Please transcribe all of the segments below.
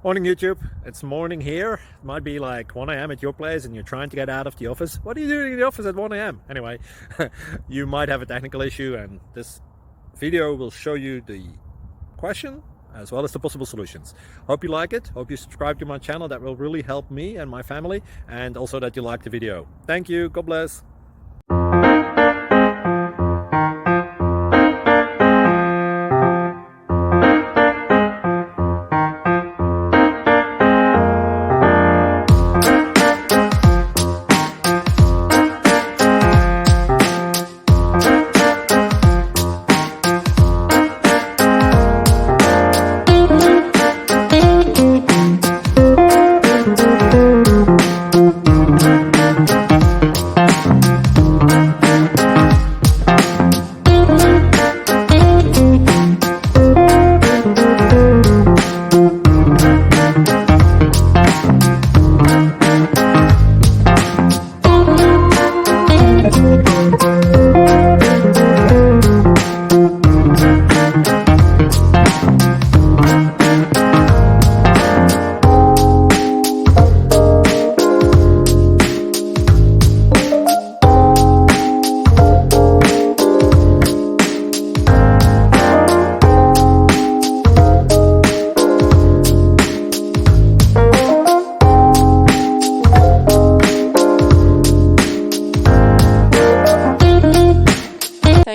Morning YouTube, it's morning here. It might be like 1 a.m. at your place and you're trying to get out of the office. What are you doing in the office at 1 a.m? Anyway, you might have a technical issue and this video will show you the question as well as the possible solutions. Hope you like it, hope you subscribe to my channel. That will really help me and my family, and also that you like the video. Thank you, God bless.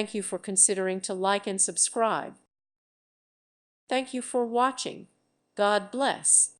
Thank you for considering to like and subscribe. Thank you for watching. God bless.